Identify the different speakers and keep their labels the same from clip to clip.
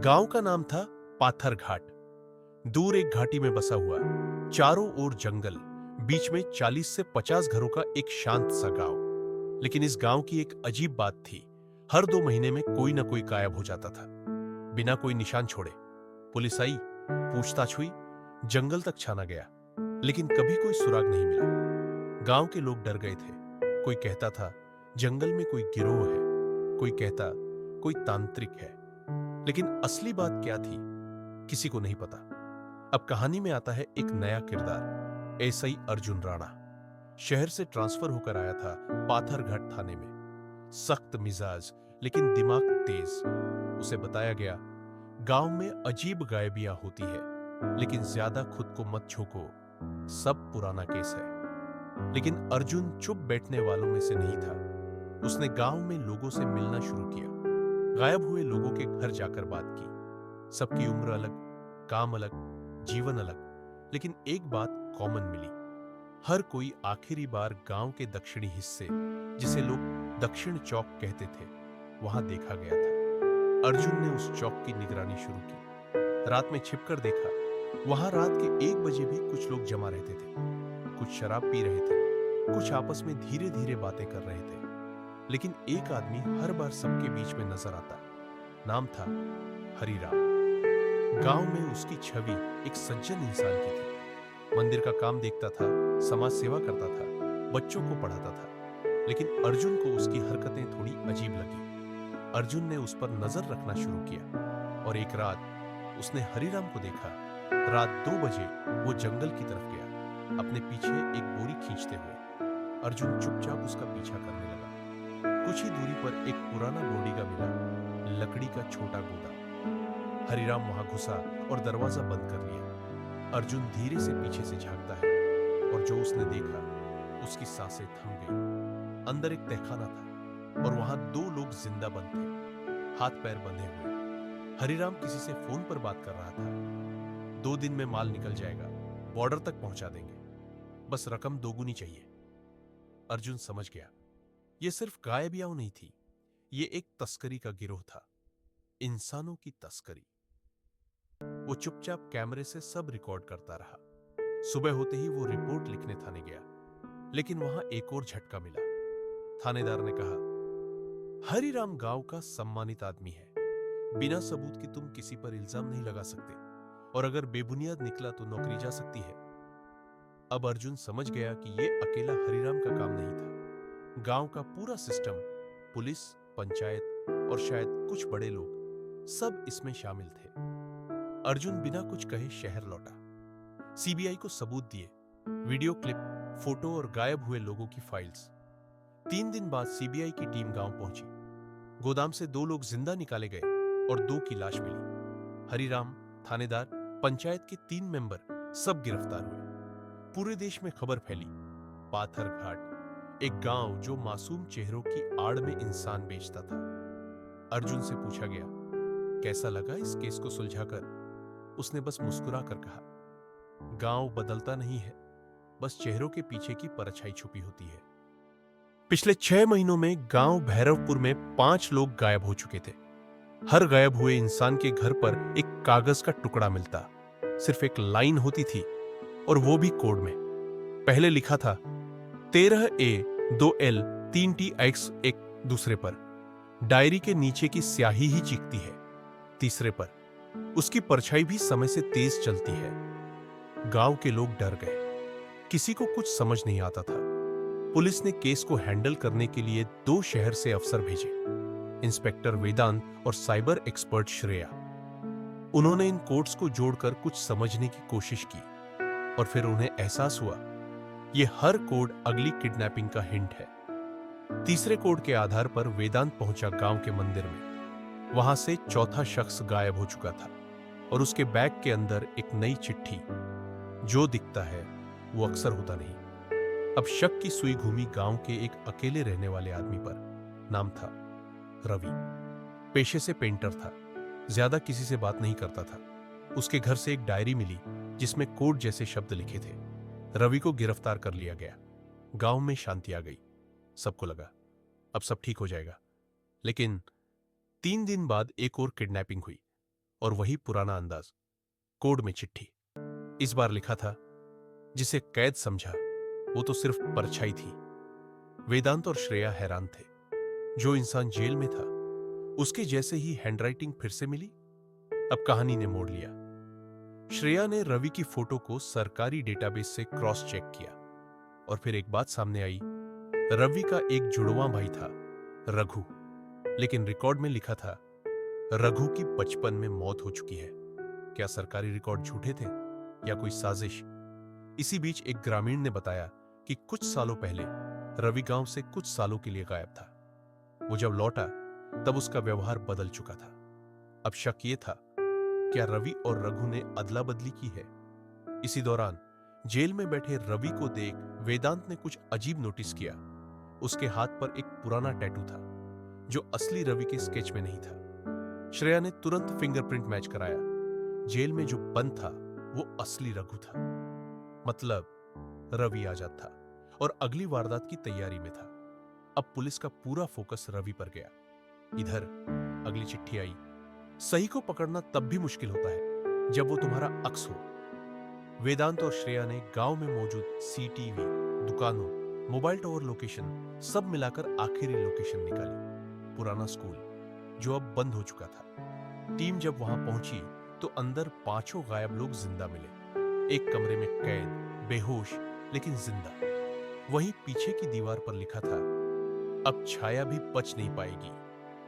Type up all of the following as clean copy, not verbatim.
Speaker 1: गांव का नाम था पाथर घाट। दूर एक घाटी में बसा हुआ, चारों ओर जंगल, बीच में 40 से 50 घरों का एक शांत सा गांव। लेकिन इस गांव की एक अजीब बात थी। हर 2 महीने में कोई ना कोई गायब हो जाता था, बिना कोई निशान छोड़े। पुलिस आई, पूछताछ हुई, जंगल तक छाना गया, लेकिन कभी कोई सुराग नहीं मिला। गांव के लोग डर गए थे। कोई कहता था जंगल में कोई गिरोह है, कोई कहता कोई तांत्रिक है। लेकिन असली बात क्या थी, किसी को नहीं पता। अब कहानी में आता है एक नया किरदार, एसआई अर्जुन राणा। शहर से ट्रांसफर होकर आया था पाथरघाट थाने में। सख्त मिजाज लेकिन दिमाग तेज। उसे बताया गया, गांव में अजीब गायबियां होती है, लेकिन ज्यादा खुद को मत झोंको, सब पुराना केस है। लेकिन अर्जुन चुप बैठने वालों में से नहीं था। उसने गांव में लोगों से मिलना शुरू किया, गायब हुए लोगों के घर जाकर बात की। सबकी उम्र अलग, काम अलग, जीवन अलग, लेकिन एक बात कॉमन मिली। हर कोई आखिरी बार गांव के दक्षिणी हिस्से, जिसे लोग दक्षिण चौक कहते थे, वहां देखा गया था। अर्जुन ने उस चौक की निगरानी शुरू की। रात में छिपकर देखा, वहां रात के 1 बजे भी कुछ लोग जमा रहते थे। कुछ शराब पी रहे थे, कुछ आपस में धीरे धीरे बातें कर रहे थे। लेकिन एक आदमी हर बार सबके बीच में नजर आता। नाम था हरिराम। गांव में उसकी छवि एक सज्जन इंसान की थी। मंदिर का काम देखता था, समाज सेवा करता था, बच्चों को पढ़ाता था। लेकिन अर्जुन को उसकी हरकतें थोड़ी अजीब लगी। अर्जुन ने उस पर नजर रखना शुरू किया और एक रात उसने हरिराम को देखा। रात 2 बजे वो जंगल की तरफ गया, अपने पीछे एक बोरी खींचते हुए। अर्जुन चुपचाप उसका पीछा करने लगा। कुछ ही दूरी पर एक पुराना बोर्डिगा मिला, लकड़ी का छोटा गोदा। हरिराम वहां घुसा और दरवाजा बंद कर लिया। अर्जुन धीरे से पीछे से झांकता है और जो उसने देखा, उसकी सांसें थम गई। अंदर एक तहखाना था और वहां 2 लोग जिंदा बंद थे, हाथ पैर बंधे हुए। हरिराम किसी से फोन पर बात कर रहा था। 2 दिन में माल निकल जाएगा, बॉर्डर तक पहुंचा देंगे, बस रकम दोगुनी चाहिए। अर्जुन समझ गया, यह सिर्फ गायबियां नहीं थी, यह एक तस्करी का गिरोह था, इंसानों की तस्करी। वो चुपचाप कैमरे से सब रिकॉर्ड करता रहा। सुबह होते ही वो रिपोर्ट लिखने थाने गया, लेकिन वहां एक और झटका मिला। थानेदार ने कहा, हरिराम गांव का सम्मानित आदमी है, बिना सबूत के तुम किसी पर इल्जाम नहीं लगा सकते, और अगर बेबुनियाद निकला तो नौकरी जा सकती है। अब अर्जुन समझ गया कि यह अकेला हरिराम का काम नहीं था। गांव का पूरा सिस्टम, पुलिस, पंचायत और शायद कुछ बड़े लोग, सब इसमें शामिल थे। अर्जुन बिना कुछ कहे शहर लौटा। सीबीआई को सबूत दिए, वीडियो क्लिप, फोटो और गायब हुए लोगों की फाइल्स। 3 दिन बाद सीबीआई की टीम गांव पहुंची। गोदाम से 2 लोग जिंदा निकाले गए और 2 की लाश मिली। हरिराम, थानेदार, पंचायत के 3 मेंबर सब गिरफ्तार हुए। पूरे देश में खबर फैली, पाथर घाट, एक गांव जो मासूम चेहरों की आड़ में इंसान बेचता था। अर्जुन से पूछा गया, कैसा लगा इस केस को सुलझाकर? उसने बस मुस्कुराकर कहा, गांव बदलता नहीं है, बस चेहरों के पीछे की परछाई छुपी होती है। पिछले 6 महीनों में गांव भैरवपुर में 5 लोग गायब हो चुके थे। हर गायब हुए इंसान के घर पर एक कागज का टुकड़ा मिलता, सिर्फ एक लाइन होती थी, और वो भी कोड में। पहले लिखा था 13A 2L 3TX एक दूसरे पर। डायरी के नीचे की स्याही ही चीखती है, तीसरे पर। उसकी परछाई भी समय से तेज चलती है। गांव के लोग डर गए, किसी को कुछ समझ नहीं आता था। पुलिस ने केस को हैंडल करने के लिए 2 शहर से अफसर भेजे, इंस्पेक्टर वेदांत और साइबर एक्सपर्ट श्रेया। उन्होंने इन कोड्स को जोड़कर कुछ समझने की कोशिश की, और फिर उन्हें एहसास हुआ, ये हर कोड अगली किडनैपिंग का हिंट है। तीसरे कोड के आधार पर वेदांत पहुंचा गांव के मंदिर में। वहां से चौथा शख्स गायब हो चुका था, और उसके बैग के अंदर एक नई चिट्ठी। जो दिखता है वो अक्सर होता नहीं। अब शक की सुई घूमी गांव के एक अकेले रहने वाले आदमी पर। नाम था रवि। पेशे से पेंटर था, ज्यादा किसी से बात नहीं करता था। उसके घर से एक डायरी मिली जिसमें कोड जैसे शब्द लिखे थे। रवि को गिरफ्तार कर लिया गया। गांव में शांति आ गई। सबको लगा अब सब ठीक हो जाएगा। लेकिन 3 दिन बाद एक और किडनैपिंग हुई, और वही पुराना अंदाज, कोड में चिट्ठी। इस बार लिखा था, जिसे कैद समझा वो तो सिर्फ परछाई थी। वेदांत और श्रेया हैरान थे। जो इंसान जेल में था उसके जैसे ही हैंडराइटिंग फिर से मिली। अब कहानी ने मोड़ लिया। श्रेया ने रवि की फोटो को सरकारी डेटाबेस से क्रॉस चेक किया और फिर एक बात सामने आई। रवि का एक जुड़वां भाई था, रघु, लेकिन रिकॉर्ड में लिखा था रघु की बचपन में मौत हो चुकी है। क्या सरकारी रिकॉर्ड झूठे थे या कोई साजिश? इसी बीच एक ग्रामीण ने बताया कि कुछ सालों पहले रवि गांव से कुछ सालों के लिए गायब था। वो जब लौटा तब उसका व्यवहार बदल चुका था। अब शक ये था, क्या रवि और रघु ने अदला बदली की है? इसी दौरान जेल में बैठे रवि को देख वेदांत ने कुछ अजीब नोटिस किया। उसके हाथ पर एक पुराना टैटू था जो असली रवि के स्केच में नहीं था। श्रेया ने तुरंत फिंगरप्रिंट मैच कराया। जेल में जो बंद था वो असली रघु था। मतलब रवि आजाद था और अगली वारदात की तैयारी में था। अब पुलिस का पूरा फोकस रवि पर गया। इधर अगली चिट्ठी आई। सही को पकड़ना तब भी मुश्किल होता है जब वो तुम्हारा अक्स हो। वेदांत और श्रेया ने गांव में मौजूद सीटीवी, दुकानों, मोबाइल टावर लोकेशन सब मिलाकर आखिरी लोकेशन निकाली। पुराना स्कूल जो अब बंद हो चुका था। टीम जब वहां पहुंची तो अंदर 5 गायब लोग जिंदा मिले। एक कमरे में कैद, बेहोश लेकिन जिंदा। वहीं पीछे की दीवार पर लिखा था, अब छाया भी बच नहीं पाएगी।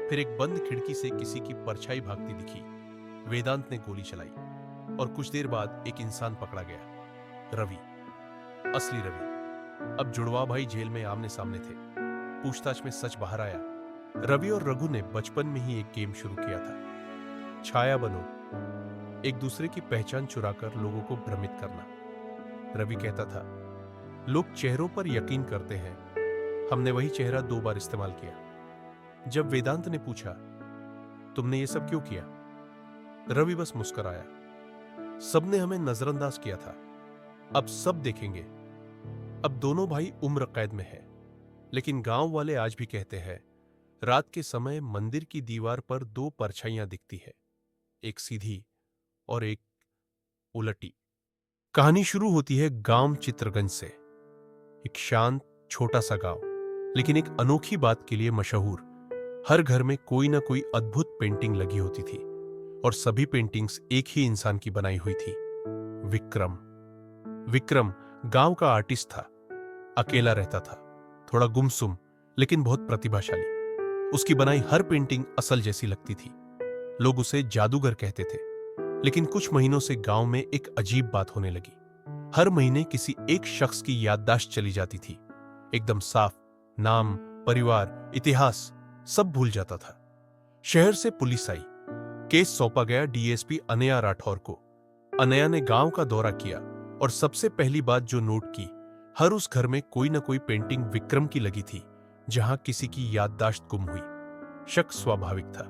Speaker 1: फिर एक बंद खिड़की से किसी की परछाई भागती दिखी। वेदांत ने गोली चलाई और कुछ देर बाद एक इंसान पकड़ा गया, रवि, असली रवि। अब जुड़वा भाई जेल में आमने सामने थे। पूछताछ में सच बाहर आया। रवि और रघु ने बचपन में ही एक गेम शुरू किया था, छाया बनो, एक दूसरे की पहचान चुराकर लोगों को भ्रमित करना। रवि कहता था, लोग चेहरों पर यकीन करते हैं, हमने वही चेहरा 2 बार इस्तेमाल किया। जब वेदांत ने पूछा, तुमने ये सब क्यों किया? रवि बस मुस्कुराया, सबने हमें नजरअंदाज किया था, अब सब देखेंगे। अब दोनों भाई उम्र कैद में है, लेकिन गांव वाले आज भी कहते हैं, रात के समय मंदिर की दीवार पर 2 परछाइयां दिखती है, एक सीधी और एक उलटी। कहानी शुरू होती है गांव चित्रगंज से। एक शांत छोटा सा गांव, लेकिन एक अनोखी बात के लिए मशहूर। हर घर में कोई ना कोई अद्भुत पेंटिंग लगी होती थी और सभी पेंटिंग्स एक ही इंसान की बनाई हुई थी, विक्रम। विक्रम गांव का आर्टिस्ट था। अकेला रहता था, थोड़ा गुमसुम लेकिन बहुत प्रतिभाशाली। उसकी बनाई हर पेंटिंग असल जैसी लगती थी। लोग उसे जादूगर कहते थे। लेकिन कुछ महीनों से गांव में एक अजीब बात होने लगी। हर महीने किसी एक शख्स की याददाश्त चली जाती थी, एकदम साफ। नाम, परिवार, इतिहास सब भूल जाता था। शहर से पुलिस आई। केस सौंपा गया डीएसपी अनया राठौर को। अनया ने गांव का दौरा किया और सबसे पहली बात जो नोट की, हर उस घर में कोई ना कोई पेंटिंग विक्रम की लगी थी जहां किसी की याददाश्त गुम हुई। शक स्वाभाविक था।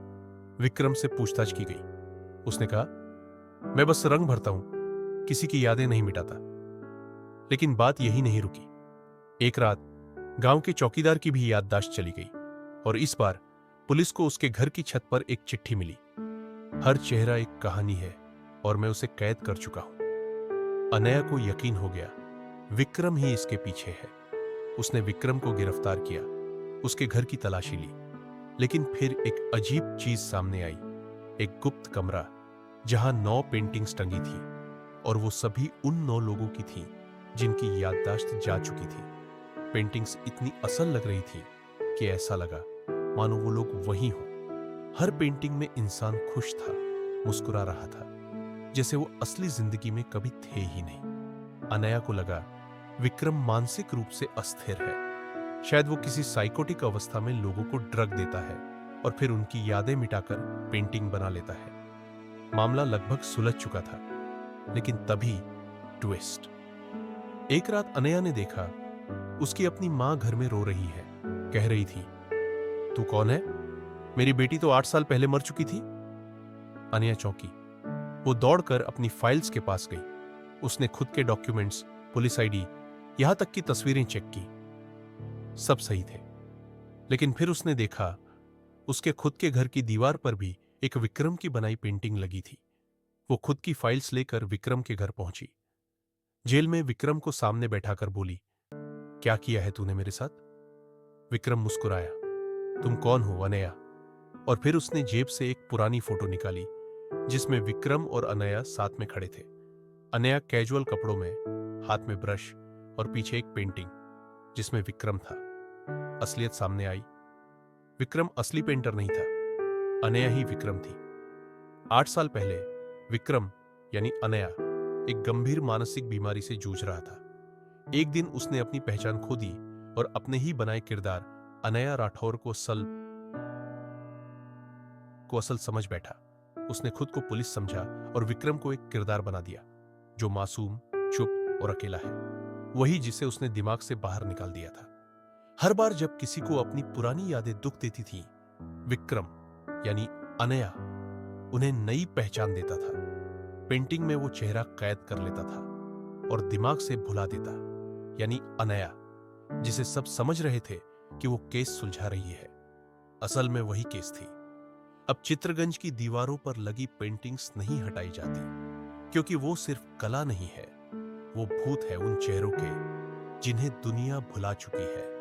Speaker 1: विक्रम से पूछताछ की गई। उसने कहा, मैं बस रंग भरता हूं, किसी की यादें नहीं मिटाता। लेकिन बात यही नहीं रुकी। एक रात गांव के चौकीदार की भी याददाश्त चली गई और इस बार पुलिस को उसके घर की छत पर एक चिट्ठी मिली। हर चेहरा एक कहानी है और मैं उसे कैद कर चुका हूं। अनया को यकीन हो गया, विक्रम ही इसके पीछे है। उसने विक्रम को गिरफ्तार किया, उसके घर की तलाशी ली। लेकिन फिर एक अजीब चीज सामने आई। एक गुप्त कमरा जहां 9 पेंटिंग्स टंगी थी और वो सभी उन 9 लोगों की थी जिनकी याददाश्त जा चुकी थी। पेंटिंग्स इतनी असल लग रही थी कि ऐसा लगा मानो वो लोग वही हों। हर पेंटिंग में इंसान खुश था, मुस्कुरा रहा था, जैसे वो असली जिंदगी में कभी थे ही नहीं। अनया को लगा विक्रम मानसिक रूप से अस्थिर है। शायद वो किसी साइकोटिक अवस्था में लोगों को ड्रग देता है और फिर उनकी यादें मिटाकर पेंटिंग बना लेता है। मामला लगभग सुलझ चुका था, लेकिन तभी ट्विस्ट। एक रात अनया ने देखा, उसकी अपनी मां घर में रो रही है। कह रही थी, तू कौन है? मेरी बेटी तो 8 साल पहले मर चुकी थी। अनया चौंकी। वो दौड़कर अपनी फाइल्स के पास गई। उसने खुद के डॉक्यूमेंट्स, पुलिस आईडी, यहां तक की तस्वीरें चेक की। सब सही थे। लेकिन फिर उसने देखा उसके खुद के घर की दीवार पर भी एक विक्रम की बनाई पेंटिंग लगी थी। वो खुद की फाइल्स लेकर विक्रम के घर पहुंची। जेल में विक्रम को सामने बैठाकर बोली, क्या किया है तूने मेरे साथ? विक्रम मुस्कुराया, तुम कौन हो अनया? और फिर उसने जेब से एक पुरानी फोटो निकाली जिसमें विक्रम और अनया साथ में खड़े थे। अनया कैजुअल कपड़ों में, हाथ में ब्रश और पीछे एक पेंटिंग जिसमें विक्रम था। असलियत सामने आई। विक्रम असली पेंटर नहीं था, अनया ही विक्रम थी। 8 साल पहले विक्रम यानी अनया एक गंभीर मानसिक बीमारी से जूझ रहा था। एक दिन उसने अपनी पहचान खो दी और अपने ही बनाए किरदार अनया राठौर को असल समझ बैठा। उसने खुद को पुलिस समझा और विक्रम को एक किरदार बना दिया जो मासूम, चुप और अकेला है, वही जिसे उसने दिमाग से बाहर निकाल दिया था। हर बार जब किसी को अपनी पुरानी यादें दुख देती थीं, विक्रम यानी अनया उन्हें नई पहचान देता था। पेंटिंग में वो चेहरा कैद कर लेता था और दिमाग से भुला देता, यानी अनया जिसे सब समझ रहे थे कि वो केस सुलझा रही है, असल में वही केस थी। अब चित्रगंज की दीवारों पर लगी पेंटिंग्स नहीं हटाई जाती, क्योंकि वो सिर्फ कला नहीं है, वो भूत है उन चेहरों के जिन्हें दुनिया भुला चुकी है।